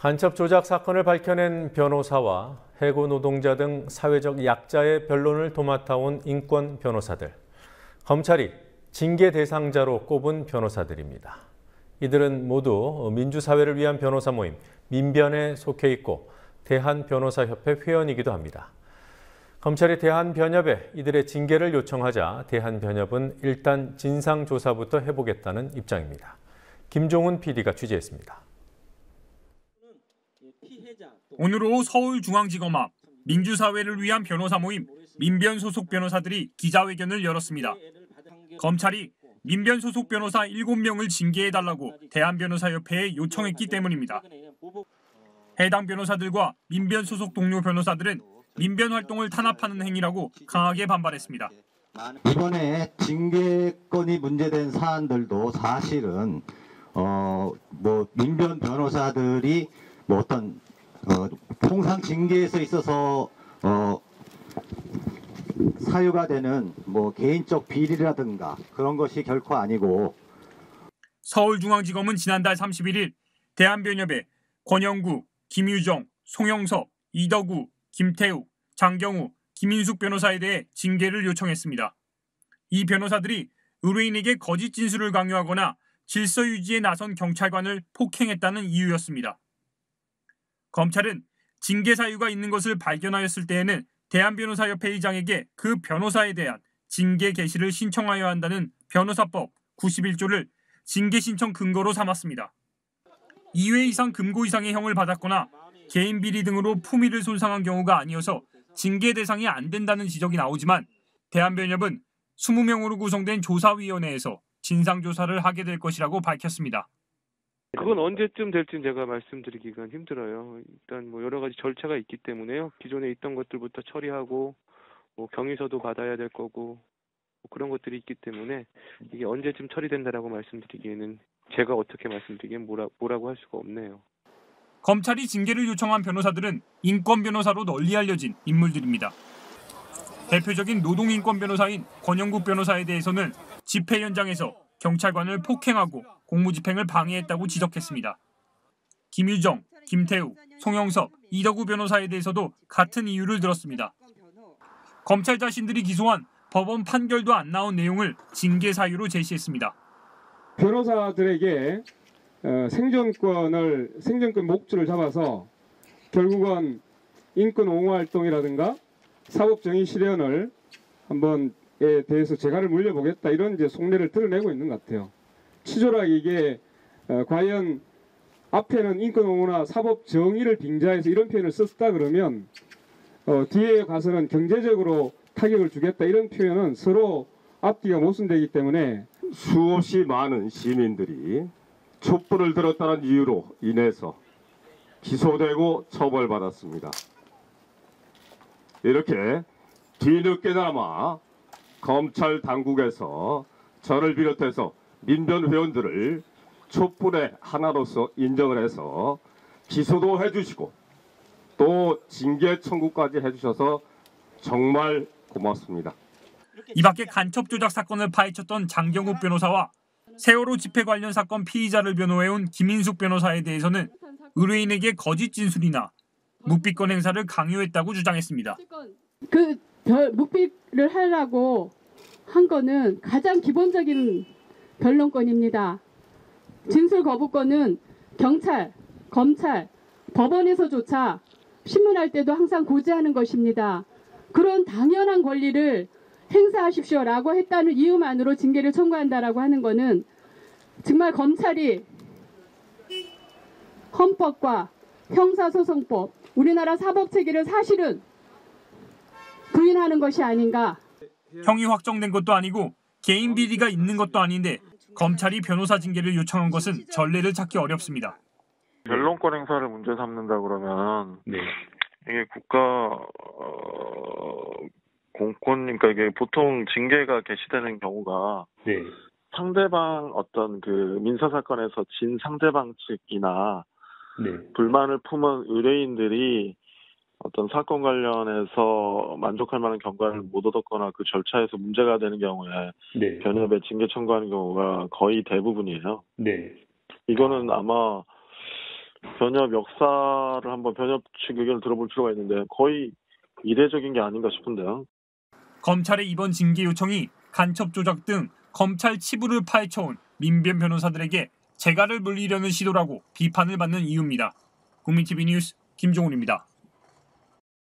간첩 조작 사건을 밝혀낸 변호사와 해고 노동자 등 사회적 약자의 변론을 도맡아온 인권 변호사들. 검찰이 징계 대상자로 꼽은 변호사들입니다. 이들은 모두 민주사회를 위한 변호사 모임 민변에 속해 있고 대한변호사협회 회원이기도 합니다. 검찰이 대한변협에 이들의 징계를 요청하자 대한변협은 일단 진상조사부터 해보겠다는 입장입니다. 김종훈 PD가 취재했습니다. 오늘 오후 서울중앙지검 앞 민주사회를 위한 변호사 모임 민변 소속 변호사들이 기자회견을 열었습니다. 검찰이 민변 소속 변호사 7명을 징계해달라고 대한변호사협회에 요청했기 때문입니다. 해당 변호사들과 민변 소속 동료 변호사들은 민변 활동을 탄압하는 행위라고 강하게 반발했습니다. 이번에 징계건이 문제된 사안들도 사실은 민변 변호사들이 어떤 통상 징계에서 있어서 사유가 되는 개인적 비리라든가 그런 것이 결코 아니고. 서울중앙지검은 지난달 31일 대한변협에 권영구, 김유정, 송영섭, 이덕우, 김태우, 장경우, 김인숙 변호사에 대해 징계를 요청했습니다. 이 변호사들이 의뢰인에게 거짓 진술을 강요하거나 질서 유지에 나선 경찰관을 폭행했다는 이유였습니다. 검찰은 징계 사유가 있는 것을 발견하였을 때에는 대한변호사협회 의장에게 그 변호사에 대한 징계 개시를 신청하여야 한다는 변호사법 91조를 징계 신청 근거로 삼았습니다. 2회 이상 금고 이상의 형을 받았거나 개인 비리 등으로 품위를 손상한 경우가 아니어서 징계 대상이 안 된다는 지적이 나오지만 대한변협은 20명으로 구성된 조사위원회에서 진상조사를 하게 될 것이라고 밝혔습니다. 그건 언제쯤 될지는 제가 말씀드리기가 힘들어요. 일단 여러 가지 절차가 있기 때문에요. 기존에 있던 것들부터 처리하고 경위서도 받아야 될 거고 그런 것들이 있기 때문에 이게 언제쯤 처리된다라고 말씀드리기에는 제가 어떻게 말씀드리기엔 뭐라고 할 수가 없네요. 검찰이 징계를 요청한 변호사들은 인권 변호사로 널리 알려진 인물들입니다. 대표적인 노동인권 변호사인 권영국 변호사에 대해서는 집회 현장에서 경찰관을 폭행하고 공무집행을 방해했다고 지적했습니다. 김유정, 김태우, 송영섭, 이덕우 변호사에 대해서도 같은 이유를 들었습니다. 검찰 자신들이 기소한 법원 판결도 안 나온 내용을 징계 사유로 제시했습니다. 변호사들에게 생존권 목줄을 잡아서 결국은 인권 옹호 활동이라든가 사법정의 실현을 한번에 대해서 재갈을 물려보겠다 이런 이제 속내를 드러내고 있는 것 같아요. 치졸하게 이게 과연 앞에는 인권 옹호나 사법 정의를 빙자해서 이런 표현을 썼다 그러면 뒤에 가서는 경제적으로 타격을 주겠다 이런 표현은 서로 앞뒤가 모순되기 때문에 수없이 많은 시민들이 촛불을 들었다는 이유로 인해서 기소되고 처벌받았습니다. 이렇게 뒤늦게나마 검찰 당국에서 저를 비롯해서 민변 회원들을 촛불의 하나로서 인정을 해서 기소도 해주시고 또 징계 청구까지 해주셔서 정말 고맙습니다. 이 밖에 간첩 조작 사건을 파헤쳤던 장경욱 변호사와 세월호 집회 관련 사건 피의자를 변호해온 김인숙 변호사에 대해서는 의뢰인에게 거짓 진술이나 묵비권 행사를 강요했다고 주장했습니다. 묵비를 하려고 한 거는 가장 기본적인 변론권입니다. 진술 거부권은 경찰, 검찰, 법원에서조차 신문할 때도 항상 고지하는 것입니다. 그런 당연한 권리를 행사하십시오라고 했다는 이유만으로 징계를 청구한다라고 하는 것은 정말 검찰이 헌법과 형사소송법, 우리나라 사법체계를 사실은 부인하는 것이 아닌가. 형이 확정된 것도 아니고 개인 비리가 있는 것도 아닌데 검찰이 변호사 징계를 요청한 것은 전례를 찾기 어렵습니다. 변론권 행사를 문제 삼는다 그러면 이게 국가 공권, 그러니까 이게 보통 징계가 개시되는 경우가 상대방 어떤 그 민사 사건에서 진 상대방 측이나 불만을 품은 의뢰인들이 어떤 사건 관련해서 만족할 만한 경과를 못 얻었거나 그 절차에서 문제가 되는 경우에 변협에 징계 청구하는 경우가 거의 대부분이에요. 이거는 아마 변협 역사를 한번 변협 측 의견을 들어볼 필요가 있는데 거의 이례적인 게 아닌가 싶은데요. 검찰의 이번 징계 요청이 간첩 조작 등 검찰 치부를 파헤쳐온 민변 변호사들에게 재갈을 물리려는 시도라고 비판을 받는 이유입니다. 국민TV 뉴스 김종훈입니다.